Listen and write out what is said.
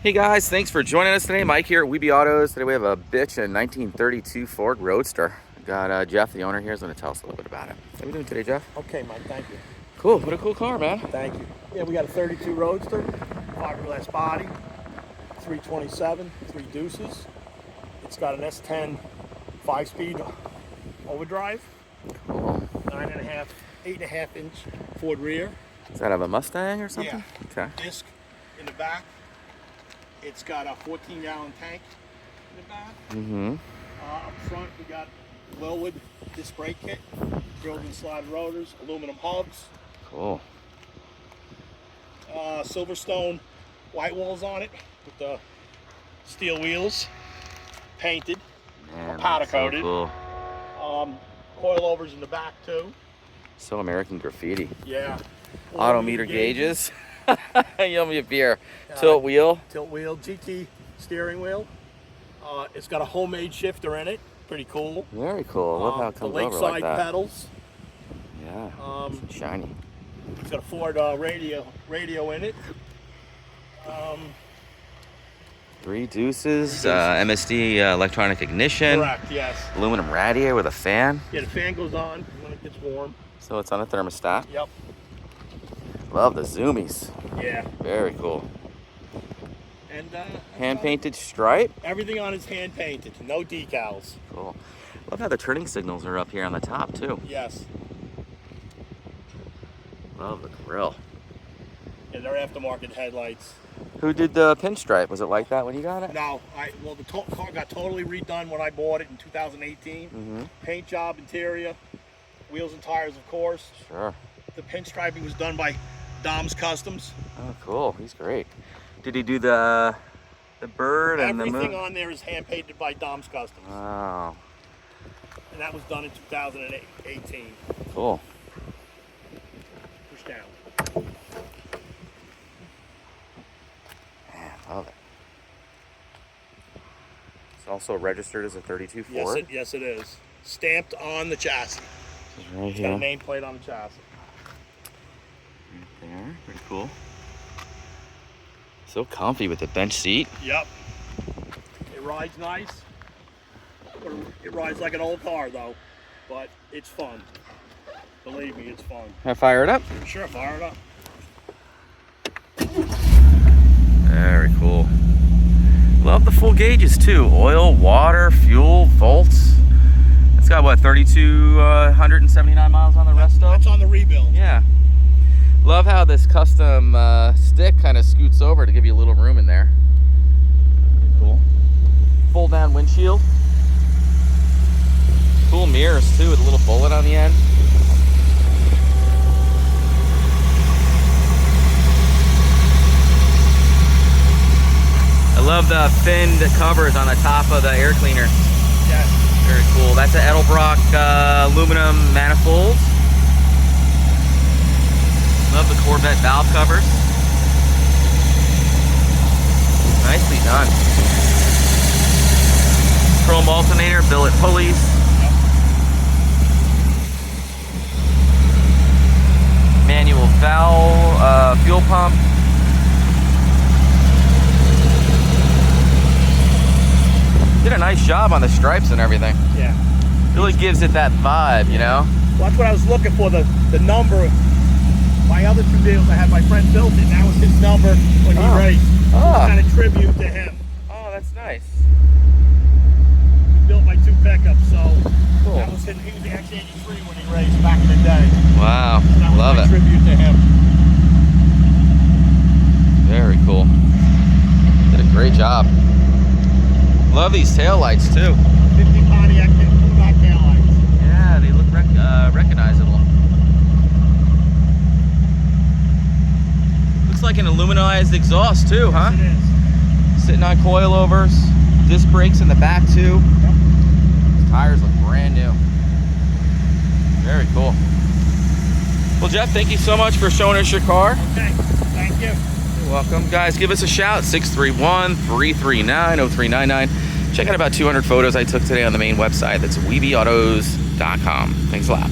Hey guys, thanks for joining us today. Mike here at Weeby Autos. Today we have a bitch, a 1932 Ford Roadster. Got Jeff, the owner here, is going to tell us a little bit about it. How are you doing today, Jeff? Okay, Mike, thank you. Cool, what a cool car, man. Thank you. Yeah, we got a 32 Roadster, fiberglass body, 327, 3 Deuces. It's got an S10 5-speed overdrive. Cool. 8.5 inch Ford rear. Does that have a Mustang or something? Yeah. Okay. Disc in the back. It's got a 14-gallon tank in the back. Mm-hmm. Up front, we got Wilwood disc brake kit, drilled and slide rotors, aluminum hubs. Cool. Silverstone white walls on it with the steel wheels, painted, Man, powder coated. So cool. Coilovers in the back too. So American Graffiti. Yeah. Autometer gauges. You owe me a beer. Tilt wheel. Tilt wheel, GT steering wheel. It's got a homemade shifter in it. Pretty cool. Very cool. Love how it comes over like that. Pedals. Yeah. Shiny. It's got a Ford radio in it. 3 Deuces, MSD Electronic Ignition. Correct, yes. Aluminum radiator with a fan. Yeah, the fan goes on when it gets warm. So it's on a thermostat. Yep. Love the Zoomies. Yeah. Very cool. And hand painted stripe. Everything on it's hand painted. No decals. Cool. Love how the turning signals are up here on the top too. Yes. Love the grill. And they're aftermarket headlights. Who did the pinstripe? Was it like that when you got it? No, well the car got totally redone when I bought it in 2018. Mm-hmm. Paint job, interior, wheels and tires, of course. Sure. The pinstriping was done by Dom's Customs. Oh, cool. He's great. Did he do the bird and the moon? Everything on there is hand painted by Dom's Customs. Wow. And that was done in 2018. Cool. Push down. Man, love it. It's also registered as a 32 Ford. Yes, it is. Stamped on the chassis. It's right It's here. got a nameplate on the chassis. Right there. Pretty cool. So comfy with the bench seat. Yep. It rides nice. It rides like an old car though, but it's fun. Believe me, it's fun. Can I fire it up? Sure, fire it up. Very cool. Love the full gauges too. Oil, water, fuel, volts. It's got what, 3,279 miles on the resto? That's on the rebuild. Yeah. Love how this custom stick kind of scoots over to give you a little room in there. Pretty cool. Fold down windshield. Cool mirrors too with a little bullet on the end. I love the finned covers on the top of the air cleaner. Yes. Very cool. That's an Edelbrock aluminum manifold. Love the Corvette valve covers. Nicely done. Chrome alternator, billet pulleys. Manual valve, fuel pump. Did a nice job on the stripes and everything. Yeah. Really gives it that vibe, you know? Well, that's what I was looking for, the number. My other 2 vehicles, I had my friend built it, and that was his number when he raced. Ah. Kind of tribute to him. Oh, that's nice. He built my 2 pickups, so Cool. that was his, he was the X83 when he raced back in the day. Wow, That was love my it. tribute to him. Very cool. Did a great job. Love these taillights too. 50 Pontiac back taillights. Yeah, they look recognizable. Looks like an aluminized exhaust too, huh? Yes, it is. Sitting on coilovers. Disc brakes in the back too. Yep. These tires look brand new. Very cool. Well, Jeff, thank you so much for showing us your car. Okay, thank you. You're welcome. Guys, give us a shout, 631-339-0399. Check out about 200 photos I took today on the main website. That's weebyautos.com. Thanks a lot.